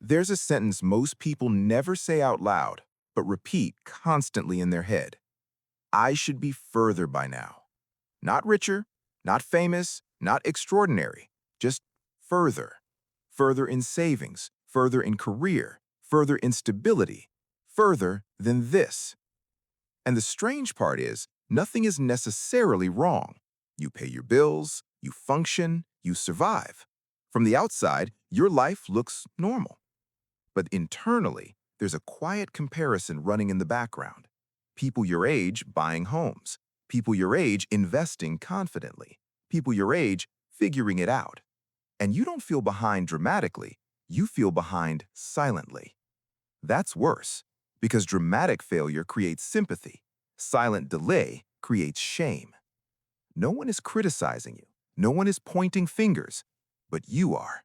There's a sentence most people never say out loud, but repeat constantly in their head. I should be further by now. Not richer, not famous, not extraordinary, just further. Further in savings, further in career, further in stability, further than this. And the strange part is, nothing is necessarily wrong. You pay your bills, you function, you survive. From the outside, your life looks normal. But internally, there's a quiet comparison running in the background. People your age buying homes. People your age investing confidently. People your age figuring it out. And you don't feel behind dramatically, you feel behind silently. That's worse, because dramatic failure creates sympathy. Silent delay creates shame. No one is criticizing you. No one is pointing fingers, but you are.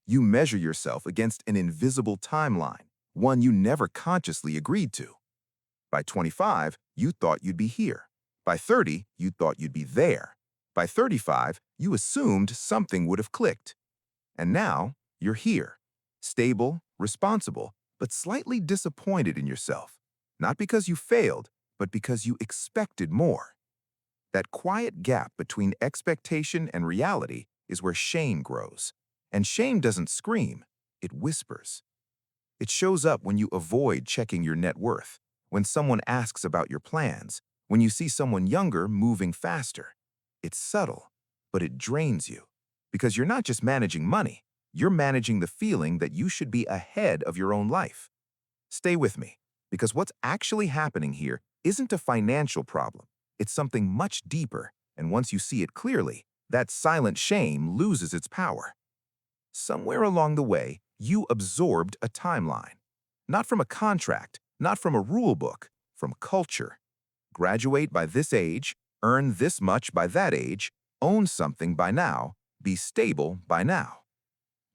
You measure yourself against an invisible timeline, one you never consciously agreed to. By 25, you thought you'd be here. By 30, you thought you'd be there. By 35, you assumed something would have clicked. And now, you're here, stable, responsible, but slightly disappointed in yourself. Not because you failed, but because you expected more. That quiet gap between expectation and reality is where shame grows. And shame doesn't scream, it whispers. It shows up when you avoid checking your net worth, when someone asks about your plans, when you see someone younger moving faster. It's subtle, but it drains you. Because you're not just managing money, you're managing the feeling that you should be ahead of your own life. Stay with me, because what's actually happening here isn't a financial problem. It's something much deeper, and once you see it clearly, that silent shame loses its power. Somewhere along the way, you absorbed a timeline. Not from a contract, not from a rule book, from culture. Graduate by this age, earn this much by that age, own something by now, be stable by now.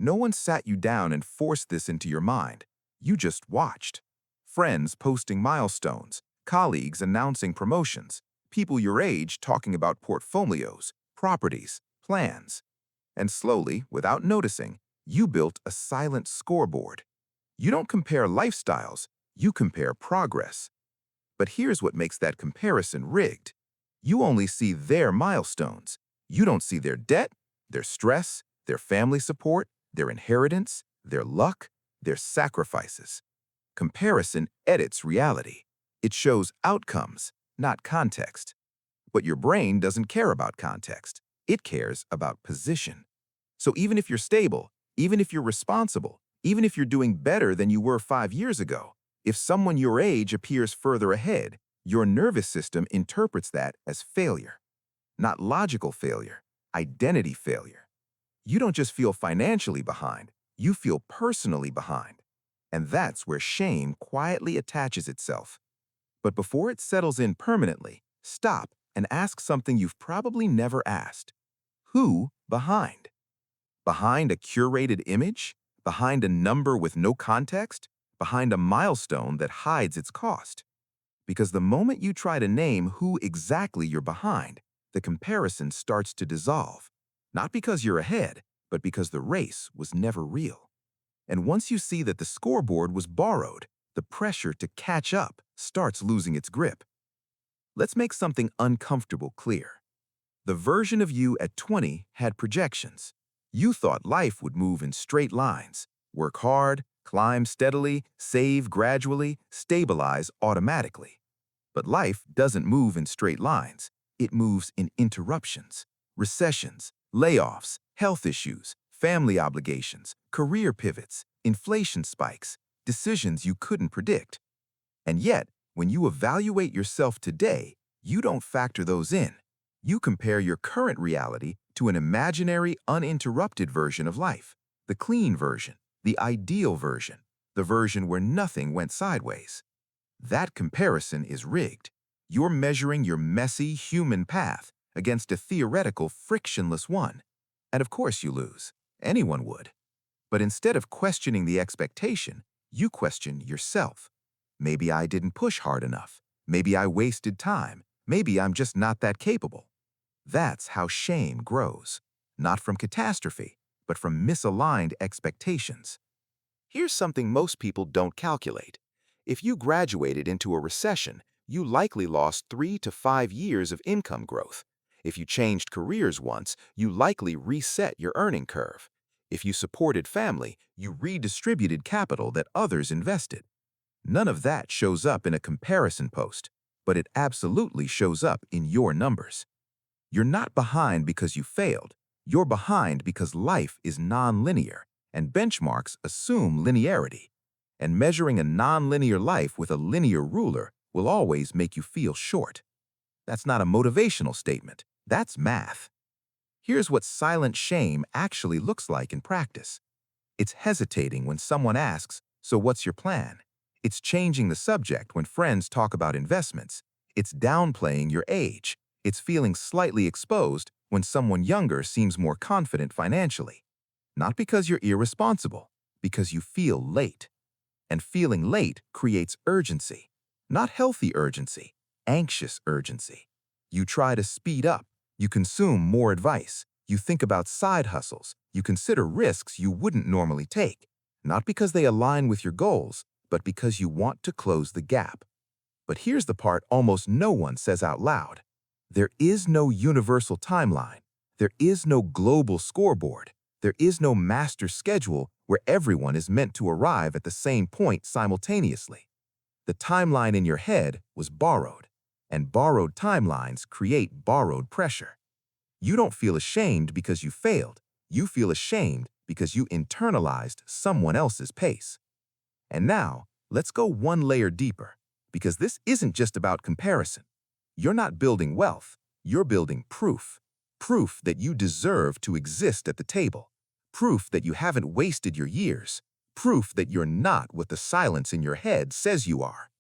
No one sat you down and forced this into your mind. You just watched. Friends posting milestones, colleagues announcing promotions, people your age talking about portfolios, properties, plans. And slowly, without noticing, you built a silent scoreboard. You don't compare lifestyles, you compare progress. But here's what makes that comparison rigged. You only see their milestones. You don't see their debt, their stress, their family support, their inheritance, their luck, their sacrifices. Comparison edits reality. It shows outcomes, not context. But your brain doesn't care about context. It cares about position. So even if you're stable, even if you're responsible, even if you're doing better than you were 5 years ago, if someone your age appears further ahead, your nervous system interprets that as failure. Not logical failure, identity failure. You don't just feel financially behind, you feel personally behind. And that's where shame quietly attaches itself. But before it settles in permanently, stop and ask something you've probably never asked. Who behind? Behind a curated image? Behind a number with no context? Behind a milestone that hides its cost? Because the moment you try to name who exactly you're behind, the comparison starts to dissolve. Not because you're ahead, but because the race was never real. And once you see that the scoreboard was borrowed, the pressure to catch up starts losing its grip. Let's make something uncomfortable clear. The version of you at 20 had projections. You thought life would move in straight lines, work hard, climb steadily, save gradually, stabilize automatically. But life doesn't move in straight lines. It moves in interruptions, recessions, layoffs, health issues, family obligations, career pivots, inflation spikes, decisions you couldn't predict. And yet, when you evaluate yourself today, you don't factor those in. You compare your current reality to an imaginary, uninterrupted version of life, the clean version, the ideal version, the version where nothing went sideways. That comparison is rigged. You're measuring your messy human path against a theoretical, frictionless one. And of course you lose. Anyone would. But instead of questioning the expectation, you question yourself. Maybe I didn't push hard enough. Maybe I wasted time. Maybe I'm just not that capable. That's how shame grows. Not from catastrophe, but from misaligned expectations. Here's something most people don't calculate. If you graduated into a recession, you likely lost 3 to 5 years of income growth. If you changed careers once, you likely reset your earning curve. If you supported family, you redistributed capital that others invested. None of that shows up in a comparison post, but it absolutely shows up in your numbers. You're not behind because you failed. You're behind because life is nonlinear, and benchmarks assume linearity. And measuring a nonlinear life with a linear ruler will always make you feel short. That's not a motivational statement. That's math. Here's what silent shame actually looks like in practice. It's hesitating when someone asks, "So what's your plan?" It's changing the subject when friends talk about investments. It's downplaying your age. It's feeling slightly exposed when someone younger seems more confident financially. Not because you're irresponsible, because you feel late. And feeling late creates urgency. Not healthy urgency, anxious urgency. You try to speed up. You consume more advice. You think about side hustles. You consider risks you wouldn't normally take. Not because they align with your goals, but because you want to close the gap. But here's the part almost no one says out loud. There is no universal timeline. There is no global scoreboard. There is no master schedule where everyone is meant to arrive at the same point simultaneously. The timeline in your head was borrowed, and borrowed timelines create borrowed pressure. You don't feel ashamed because you failed. You feel ashamed because you internalized someone else's pace. And now, let's go one layer deeper, because this isn't just about comparison. You're not building wealth, you're building proof. Proof that you deserve to exist at the table. Proof that you haven't wasted your years. Proof that you're not what the silence in your head says you are.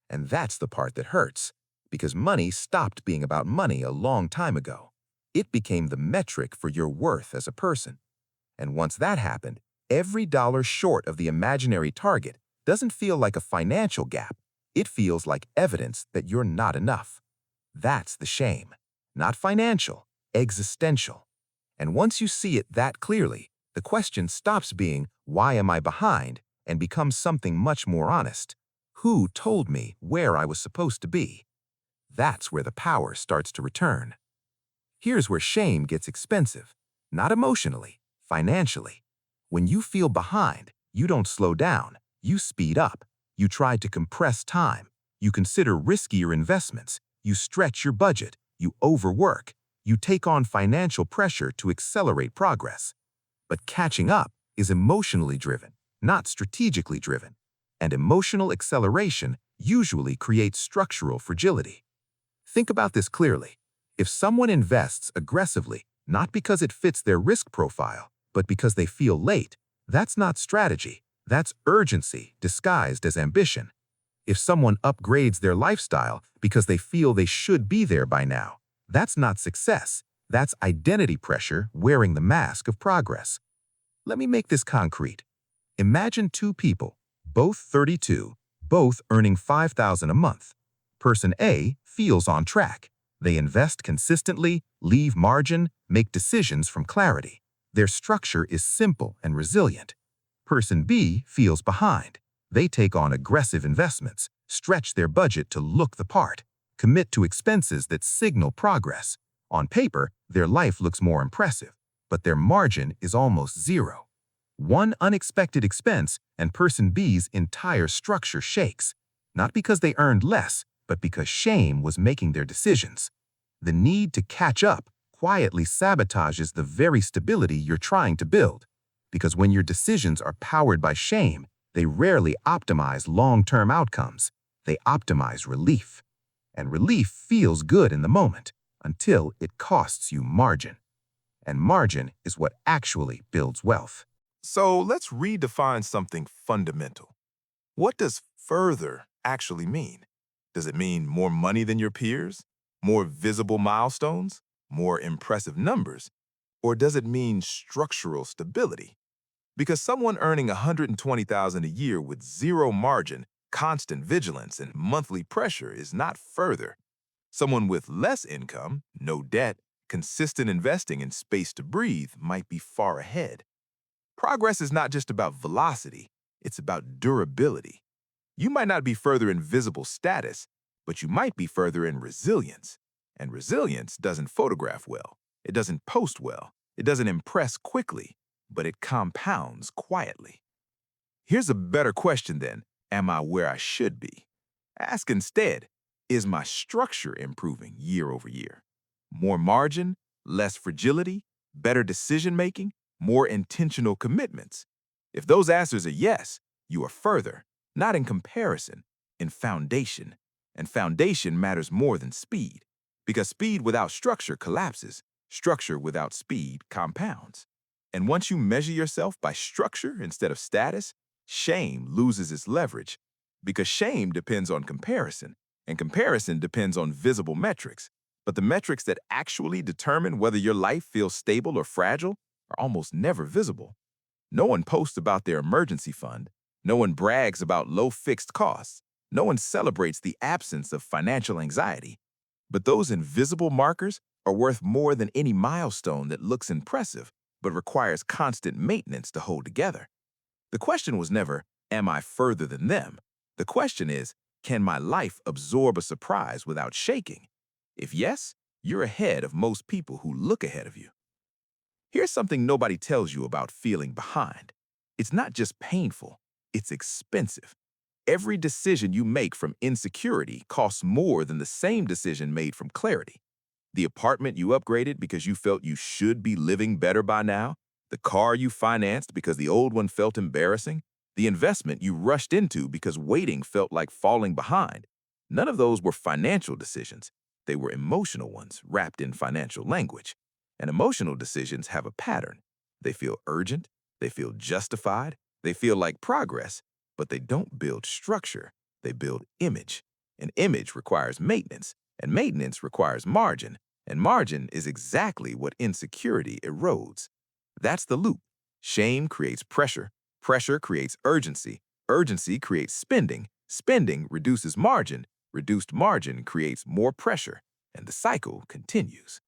And that's the part that hurts, because money stopped being about money a long time ago. It became the metric for your worth as a person. And once that happened, every dollar short of the imaginary target doesn't feel like a financial gap. It feels like evidence that you're not enough. That's the shame. Not financial, existential. And once you see it that clearly, the question stops being, "Why am I behind?" and becomes something much more honest. Who told me where I was supposed to be? That's where the power starts to return. Here's where shame gets expensive. Not emotionally, financially. When you feel behind, you don't slow down, you speed up. You try to compress time. You consider riskier investments. You stretch your budget. You overwork. You take on financial pressure to accelerate progress. But catching up is emotionally driven, not strategically driven. And emotional acceleration usually creates structural fragility. Think about this clearly. If someone invests aggressively, not because it fits their risk profile, but because they feel late, that's not strategy. That's urgency disguised as ambition. If someone upgrades their lifestyle because they feel they should be there by now, that's not success. That's identity pressure wearing the mask of progress. Let me make this concrete. Imagine two people, both 32, both earning $5,000 a month. Person A feels on track. They invest consistently, leave margin, make decisions from clarity. Their structure is simple and resilient. Person B feels behind. They take on aggressive investments, stretch their budget to look the part, commit to expenses that signal progress. On paper, their life looks more impressive, but their margin is almost zero. One unexpected expense and person B's entire structure shakes, not because they earned less, but because shame was making their decisions. The need to catch up quietly sabotages the very stability you're trying to build, because when your decisions are powered by shame, they rarely optimize long-term outcomes. They optimize relief. And relief feels good in the moment until it costs you margin. And margin is what actually builds wealth. So let's redefine something fundamental. What does further actually mean? Does it mean more money than your peers? More visible milestones? More impressive numbers? Or does it mean structural stability? Because someone earning $120,000 a year with zero margin, constant vigilance, and monthly pressure is not further. Someone with less income, no debt, consistent investing, and space to breathe might be far ahead. Progress is not just about velocity, It's about durability. You might not be further in visible status, but you might be further in resilience. And resilience doesn't photograph well. It doesn't post well. It doesn't impress quickly, but it compounds quietly. Here's a better question then. Am I where I should be? Ask instead, is my structure improving year over year? More margin, less fragility, better decision making, more intentional commitments. If those answers are yes, you are further, not in comparison, in foundation. And foundation matters more than speed, because speed without structure collapses, structure without speed compounds. And once you measure yourself by structure instead of status, shame loses its leverage, because shame depends on comparison, and comparison depends on visible metrics. But the metrics that actually determine whether your life feels stable or fragile are almost never visible. No one posts about their emergency fund. No one brags about low fixed costs. No one celebrates the absence of financial anxiety. But those invisible markers are worth more than any milestone that looks impressive but requires constant maintenance to hold together. The question was never, am I further than them? The question is, can my life absorb a surprise without shaking? If yes, you're ahead of most people who look ahead of you. Here's something nobody tells you about feeling behind. It's not just painful, it's expensive. Every decision you make from insecurity costs more than the same decision made from clarity. The apartment you upgraded because you felt you should be living better by now, the car you financed because the old one felt embarrassing, the investment you rushed into because waiting felt like falling behind. None of those were financial decisions. They were emotional ones wrapped in financial language. And emotional decisions have a pattern. They feel urgent, they feel justified, they feel like progress, but they don't build structure. They build image. An image requires maintenance, and maintenance requires margin, and margin is exactly what insecurity erodes. That's the loop. Shame creates pressure, pressure creates urgency, urgency creates spending, spending reduces margin, reduced margin creates more pressure, and the cycle continues.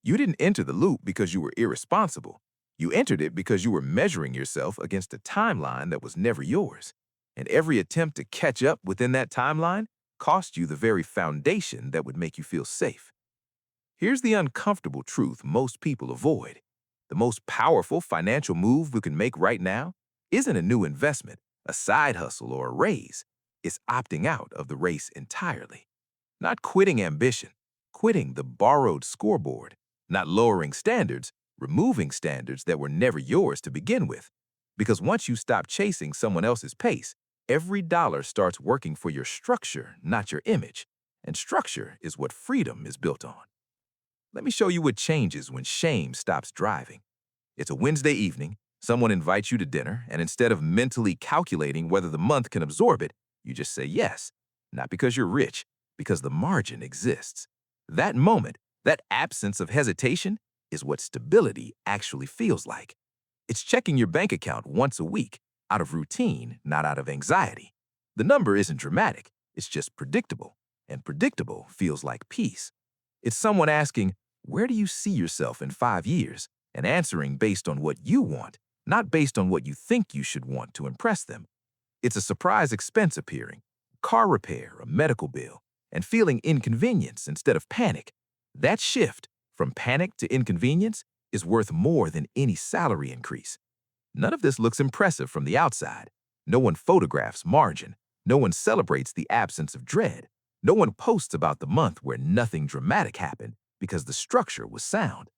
You didn't enter the loop because you were irresponsible. You entered it because you were measuring yourself against a timeline that was never yours. And every attempt to catch up within that timeline cost you the very foundation that would make you feel safe. Here's the uncomfortable truth most people avoid. The most powerful financial move we can make right now isn't a new investment, a side hustle, or a raise. It's opting out of the race entirely. Not quitting ambition, quitting the borrowed scoreboard. Not lowering standards, removing standards that were never yours to begin with. Because once you stop chasing someone else's pace, every dollar starts working for your structure, not your image. And structure is what freedom is built on. Let me show you what changes when shame stops driving. It's a Wednesday evening, someone invites you to dinner, and instead of mentally calculating whether the month can absorb it, you just say yes. Not because you're rich, because the margin exists. That moment, that absence of hesitation, is what stability actually feels like. It's checking your bank account once a week, out of routine, not out of anxiety. The number isn't dramatic, it's just predictable, and predictable feels like peace. It's someone asking, where do you see yourself in 5 years? And answering based on what you want, not based on what you think you should want to impress them. It's a surprise expense appearing, car repair, a medical bill, and feeling inconvenience instead of panic. That shift from panic to inconvenience is worth more than any salary increase. None of this looks impressive from the outside. No one photographs margin. No one celebrates the absence of dread. No one posts about the month where nothing dramatic happened because the structure was sound.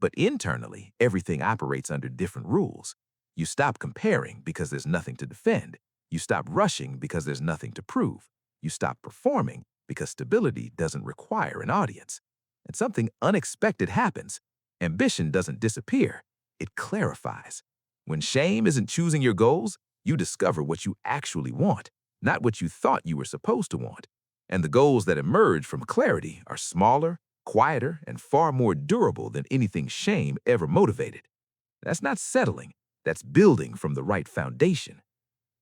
But internally, everything operates under different rules. You stop comparing because there's nothing to defend. You stop rushing because there's nothing to prove. You stop performing because stability doesn't require an audience. And something unexpected happens. Ambition doesn't disappear. It clarifies. When shame isn't choosing your goals, you discover what you actually want, not what you thought you were supposed to want. And the goals that emerge from clarity are smaller, quieter, and far more durable than anything shame ever motivated. That's not settling, that's building from the right foundation.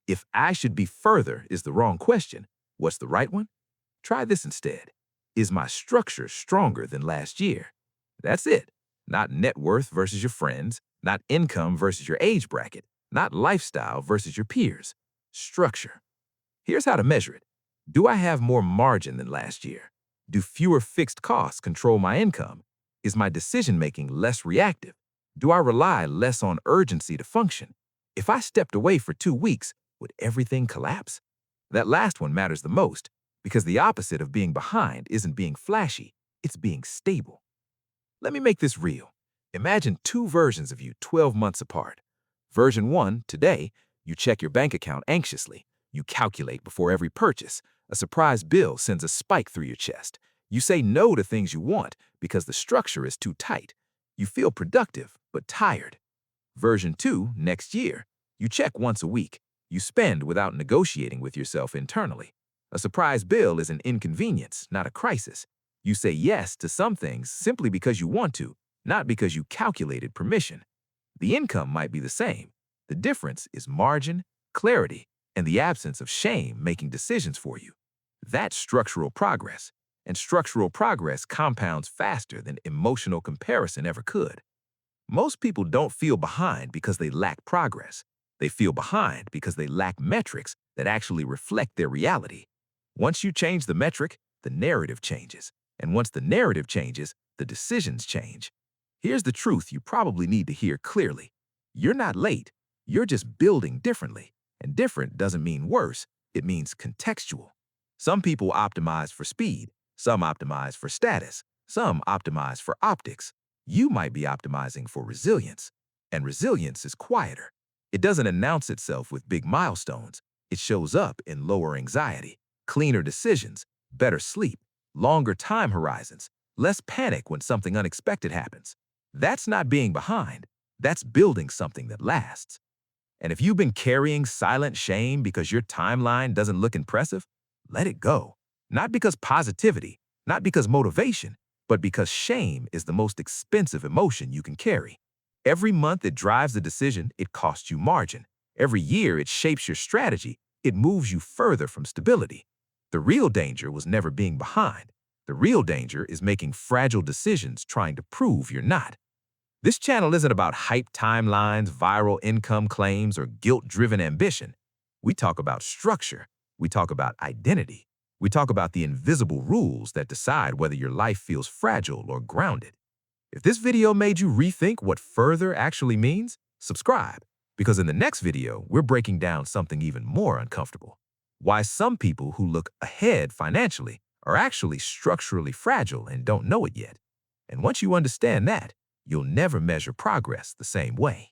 If I should be further is the wrong question, what's the right one? Try this instead. Is my structure stronger than last year? That's it. Not net worth versus your friends, not income versus your age bracket, not lifestyle versus your peers. Structure. Here's how to measure it. Do I have more margin than last year? Do fewer fixed costs control my income? Is my decision-making less reactive? Do I rely less on urgency to function? If I stepped away for 2 weeks, would everything collapse? That last one matters the most because the opposite of being behind isn't being flashy, it's being stable. Let me make this real. Imagine two versions of you 12 months apart. Version 1, today, you check your bank account anxiously. You calculate before every purchase. A surprise bill sends a spike through your chest. You say no to things you want because the structure is too tight. You feel productive, but tired. Version 2, next year, you check once a week. You spend without negotiating with yourself internally. A surprise bill is an inconvenience, not a crisis. You say yes to some things simply because you want to, not because you calculated permission. The income might be the same. The difference is margin, clarity, and the absence of shame making decisions for you. That's structural progress, and structural progress compounds faster than emotional comparison ever could. Most people don't feel behind because they lack progress. They feel behind because they lack metrics that actually reflect their reality. Once you change the metric, the narrative changes. And once the narrative changes, the decisions change. Here's the truth you probably need to hear clearly. You're not late. You're just building differently. And different doesn't mean worse. It means contextual. Some people optimize for speed. Some optimize for status. Some optimize for optics. You might be optimizing for resilience. And resilience is quieter. It doesn't announce itself with big milestones. It shows up in lower anxiety, cleaner decisions, better sleep, longer time horizons, less panic when something unexpected happens. That's not being behind. That's building something that lasts. And if you've been carrying silent shame because your timeline doesn't look impressive, let it go. Not because positivity, not because motivation, but because shame is the most expensive emotion you can carry. Every month it drives the decision, it costs you margin. Every year it shapes your strategy, it moves you further from stability. The real danger was never being behind. The real danger is making fragile decisions trying to prove you're not. This channel isn't about hype timelines, viral income claims, or guilt-driven ambition. We talk about structure. We talk about identity. We talk about the invisible rules that decide whether your life feels fragile or grounded. If this video made you rethink what further actually means, subscribe, because in the next video, we're breaking down something even more uncomfortable. Why some people who look ahead financially are actually structurally fragile and don't know it yet. And once you understand that, you'll never measure progress the same way.